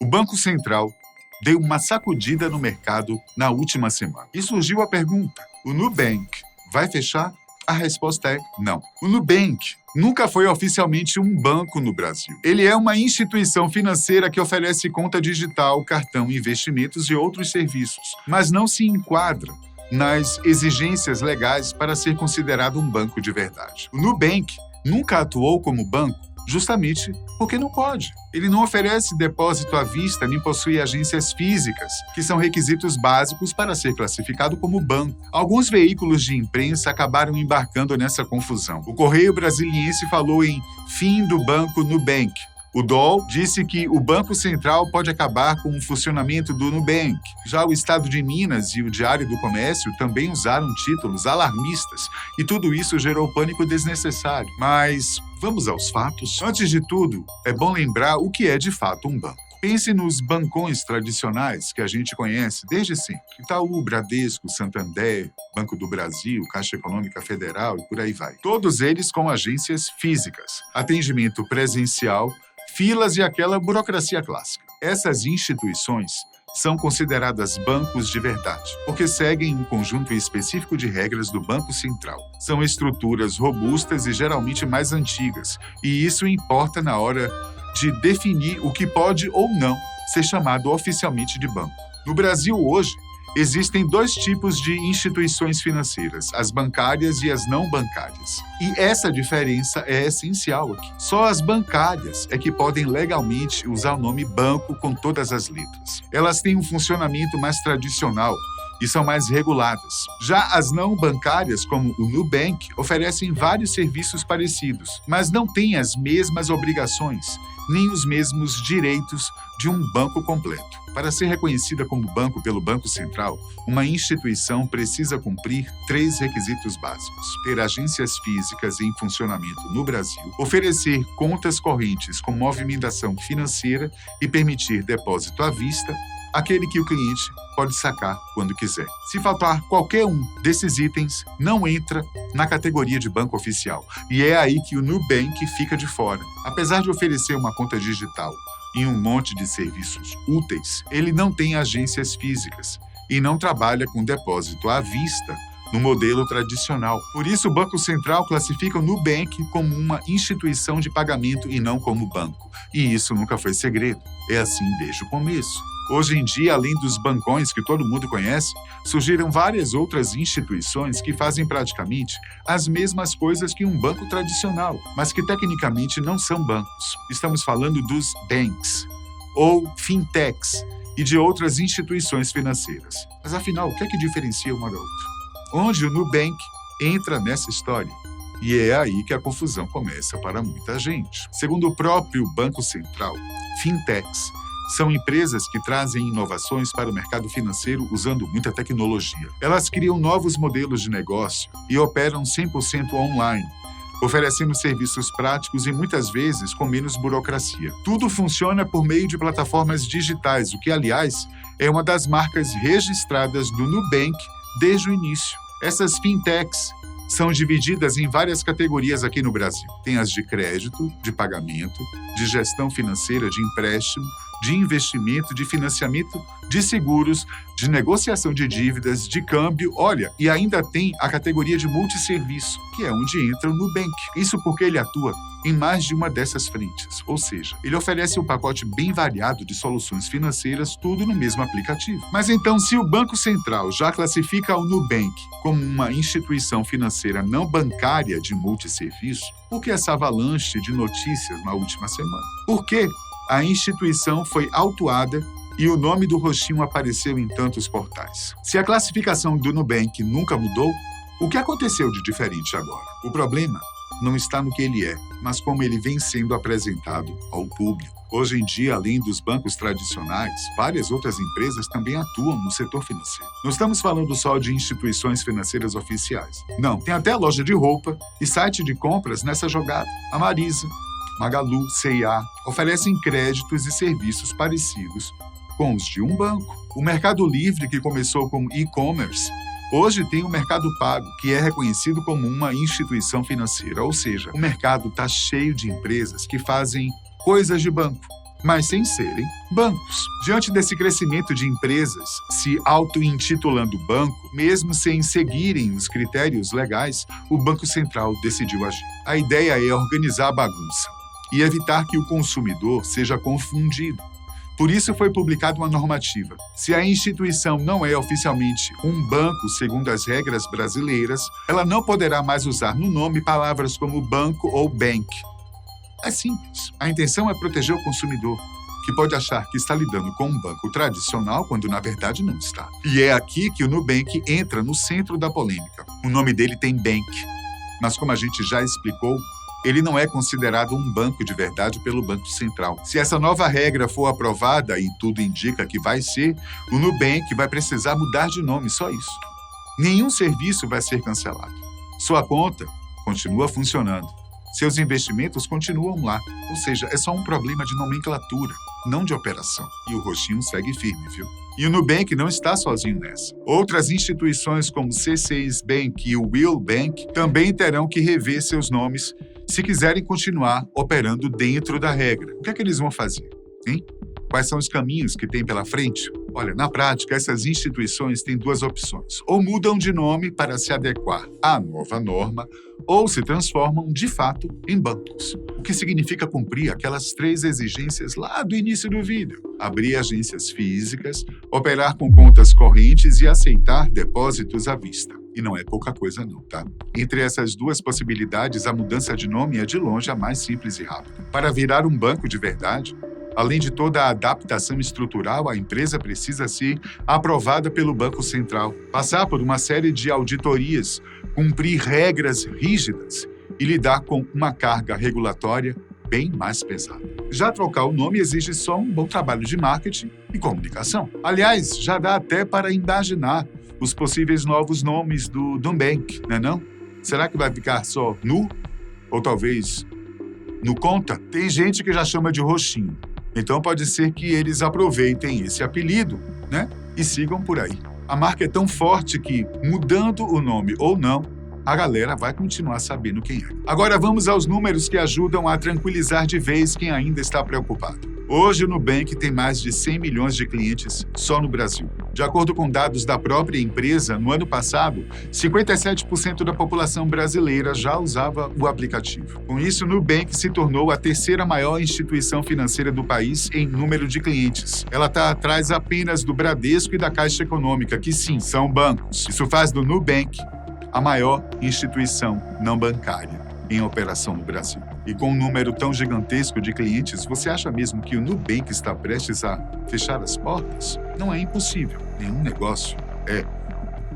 Banco Central deu uma sacudida no mercado na última semana. E surgiu a pergunta: o Nubank vai fechar? A resposta é não. O Nubank nunca foi oficialmente um banco no Brasil. Ele é uma instituição financeira que oferece conta digital, cartão, investimentos e outros serviços, mas não se enquadra nas exigências legais para ser considerado um banco de verdade. O Nubank nunca atuou como banco justamente porque não pode. Ele não oferece depósito à vista nem possui agências físicas, que são requisitos básicos para ser classificado como banco. Alguns veículos de imprensa acabaram embarcando nessa confusão. O Correio Brasiliense falou em fim do banco Nubank. O DOL disse que o Banco Central pode acabar com o funcionamento do Nubank. Já o Estado de Minas e o Diário do Comércio também usaram títulos alarmistas, e tudo isso gerou pânico desnecessário. Mas vamos aos fatos. Antes de tudo, é bom lembrar o que é de fato um banco. Pense nos bancões tradicionais que a gente conhece desde sempre. Itaú, Bradesco, Santander, Banco do Brasil, Caixa Econômica Federal e por aí vai. Todos eles com agências físicas, atendimento presencial, filas e aquela burocracia clássica. Essas instituições são consideradas bancos de verdade, porque seguem um conjunto específico de regras do Banco Central. São estruturas robustas e geralmente mais antigas, e isso importa na hora de definir o que pode ou não ser chamado oficialmente de banco. No Brasil, hoje, existem dois tipos de instituições financeiras, as bancárias e as não bancárias. E essa diferença é essencial aqui. Só as bancárias é que podem legalmente usar o nome banco com todas as letras. Elas têm um funcionamento mais tradicional e são mais reguladas. Já as não bancárias, como o Nubank, oferecem vários serviços parecidos, mas não têm as mesmas obrigações, nem os mesmos direitos de um banco completo. Para ser reconhecida como banco pelo Banco Central, uma instituição precisa cumprir 3 requisitos básicos: ter agências físicas em funcionamento no Brasil, oferecer contas correntes com movimentação financeira e permitir depósito à vista, aquele que o cliente pode sacar quando quiser. Se faltar qualquer um desses itens, não entra na categoria de banco oficial. E é aí que o Nubank fica de fora. Apesar de oferecer uma conta digital e um monte de serviços úteis, ele não tem agências físicas e não trabalha com depósito à vista no modelo tradicional. Por isso, o Banco Central classifica o Nubank como uma instituição de pagamento e não como banco. E isso nunca foi segredo. É assim desde o começo. Hoje em dia, além dos bancões que todo mundo conhece, surgiram várias outras instituições que fazem praticamente as mesmas coisas que um banco tradicional, mas que tecnicamente não são bancos. Estamos falando dos banks, ou fintechs, e de outras instituições financeiras. Mas afinal, o que é que diferencia uma da outra? Onde o Nubank entra nessa história? E é aí que a confusão começa para muita gente. Segundo o próprio Banco Central, fintechs são empresas que trazem inovações para o mercado financeiro usando muita tecnologia. Elas criam novos modelos de negócio e operam 100% online, oferecendo serviços práticos e muitas vezes com menos burocracia. Tudo funciona por meio de plataformas digitais, o que, aliás, é uma das marcas registradas do Nubank desde o início. Essas fintechs são divididas em várias categorias aqui no Brasil. Tem as de crédito, de pagamento, de gestão financeira, de empréstimo, de investimento, de financiamento, de seguros, de negociação de dívidas, de câmbio, e ainda tem a categoria de multisserviço, que é onde entra o Nubank. Isso porque ele atua em mais de uma dessas frentes, ou seja, ele oferece um pacote bem variado de soluções financeiras, tudo no mesmo aplicativo. Mas então, se o Banco Central já classifica o Nubank como uma instituição financeira não bancária de multisserviço, por que essa avalanche de notícias na última semana? Por quê? A instituição foi autuada e o nome do roxinho apareceu em tantos portais. Se a classificação do Nubank nunca mudou, o que aconteceu de diferente agora? O problema não está no que ele é, mas como ele vem sendo apresentado ao público. Hoje em dia, além dos bancos tradicionais, várias outras empresas também atuam no setor financeiro. Não estamos falando só de instituições financeiras oficiais. Não, tem até loja de roupa e site de compras nessa jogada. A Marisa, Magalu, C&A oferecem créditos e serviços parecidos com os de um banco. O Mercado Livre, que começou como e-commerce, hoje tem o Mercado Pago, que é reconhecido como uma instituição financeira. Ou seja, o mercado está cheio de empresas que fazem coisas de banco, mas sem serem bancos. Diante desse crescimento de empresas se auto-intitulando banco, mesmo sem seguirem os critérios legais, o Banco Central decidiu agir. A ideia é organizar a bagunça e evitar que o consumidor seja confundido. Por isso foi publicada uma normativa. Se a instituição não é oficialmente um banco segundo as regras brasileiras, ela não poderá mais usar no nome palavras como banco ou bank. É simples. A intenção é proteger o consumidor, que pode achar que está lidando com um banco tradicional quando na verdade não está. E é aqui que o Nubank entra no centro da polêmica. O nome dele tem bank, mas como a gente já explicou, ele não é considerado um banco de verdade pelo Banco Central. Se essa nova regra for aprovada, e tudo indica que vai ser, o Nubank vai precisar mudar de nome, só isso. Nenhum serviço vai ser cancelado. Sua conta continua funcionando. Seus investimentos continuam lá. Ou seja, é só um problema de nomenclatura, não de operação. E o roxinho segue firme, viu? E o Nubank não está sozinho nessa. Outras instituições como C6 Bank e o Will Bank também terão que rever seus nomes se quiserem continuar operando dentro da regra. O que é que eles vão fazer, hein? Quais são os caminhos que tem pela frente? Olha, na prática, essas instituições têm duas opções. Ou mudam de nome para se adequar à nova norma, ou se transformam, de fato, em bancos. O que significa cumprir aquelas 3 exigências lá do início do vídeo. Abrir agências físicas, operar com contas correntes e aceitar depósitos à vista. E não é pouca coisa não, tá? Entre essas duas possibilidades, a mudança de nome é de longe a mais simples e rápida. Para virar um banco de verdade, além de toda a adaptação estrutural, a empresa precisa ser aprovada pelo Banco Central, passar por uma série de auditorias, cumprir regras rígidas e lidar com uma carga regulatória bem mais pesada. Já trocar o nome exige só um bom trabalho de marketing e comunicação. Aliás, já dá até para imaginar os possíveis novos nomes do Nubank, né não? Será que vai ficar só Nu? Ou talvez Nuconta? Tem gente que já chama de roxinho. Então pode ser que eles aproveitem esse apelido, né? E sigam por aí. A marca é tão forte que, mudando o nome ou não, a galera vai continuar sabendo quem é. Agora vamos aos números que ajudam a tranquilizar de vez quem ainda está preocupado. Hoje o Nubank tem mais de 100 milhões de clientes só no Brasil. De acordo com dados da própria empresa, no ano passado, 57% da população brasileira já usava o aplicativo. Com isso, o Nubank se tornou a 3ª maior instituição financeira do país em número de clientes. Ela está atrás apenas do Bradesco e da Caixa Econômica, que sim, são bancos. Isso faz do Nubank a maior instituição não bancária em operação no Brasil. E com um número tão gigantesco de clientes, você acha mesmo que o Nubank está prestes a fechar as portas? Não é impossível, nenhum negócio é,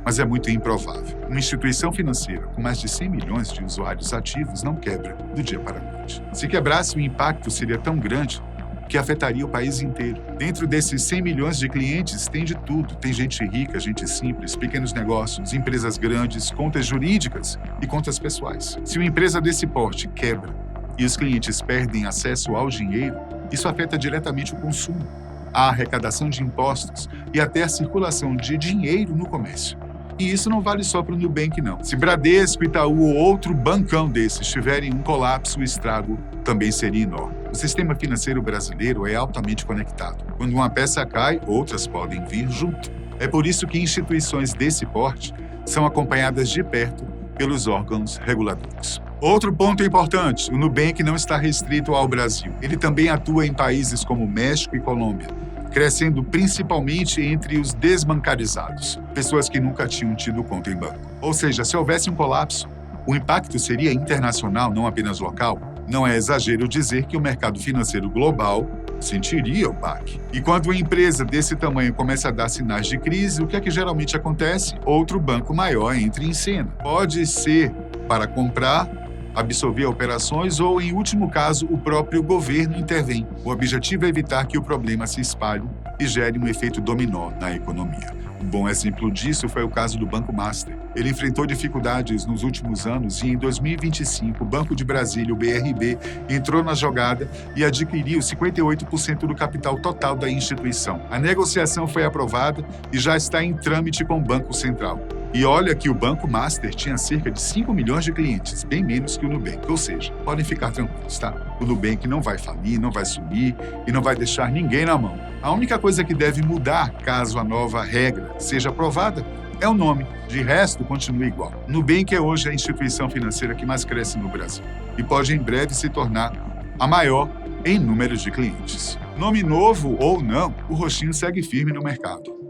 mas é muito improvável. Uma instituição financeira com mais de 100 milhões de usuários ativos não quebra do dia para a noite. Se quebrasse, o impacto seria tão grande que afetaria o país inteiro. Dentro desses 100 milhões de clientes tem de tudo. Tem gente rica, gente simples, pequenos negócios, empresas grandes, contas jurídicas e contas pessoais. Se uma empresa desse porte quebra e os clientes perdem acesso ao dinheiro, isso afeta diretamente o consumo, a arrecadação de impostos e até a circulação de dinheiro no comércio. E isso não vale só para o Nubank, não. Se Bradesco, Itaú ou outro bancão desses tiverem um colapso, o estrago também seria enorme. O sistema financeiro brasileiro é altamente conectado. Quando uma peça cai, outras podem vir junto. É por isso que instituições desse porte são acompanhadas de perto pelos órgãos reguladores. Outro ponto importante, o Nubank não está restrito ao Brasil. Ele também atua em países como México e Colômbia, crescendo principalmente entre os desbancarizados, pessoas que nunca tinham tido conta em banco. Ou seja, se houvesse um colapso, o impacto seria internacional, não apenas local. Não é exagero dizer que o mercado financeiro global sentiria o baque. E quando uma empresa desse tamanho começa a dar sinais de crise, o que é que geralmente acontece? Outro banco maior entra em cena. Pode ser para comprar, absorver operações ou, em último caso, o próprio governo intervém. O objetivo é evitar que o problema se espalhe e gere um efeito dominó na economia. Um bom exemplo disso foi o caso do Banco Master. Ele enfrentou dificuldades nos últimos anos e, em 2025, o Banco de Brasília, o BRB, entrou na jogada e adquiriu 58% do capital total da instituição. A negociação foi aprovada e já está em trâmite com o Banco Central. E olha que o Banco Master tinha cerca de 5 milhões de clientes, bem menos que o Nubank. Ou seja, podem ficar tranquilos, tá? O Nubank não vai falir, não vai sumir e não vai deixar ninguém na mão. A única coisa que deve mudar, caso a nova regra seja aprovada, é o nome. De resto, continua igual. Nubank é hoje a instituição financeira que mais cresce no Brasil e pode em breve se tornar a maior em números de clientes. Nome novo ou não, o roxinho segue firme no mercado.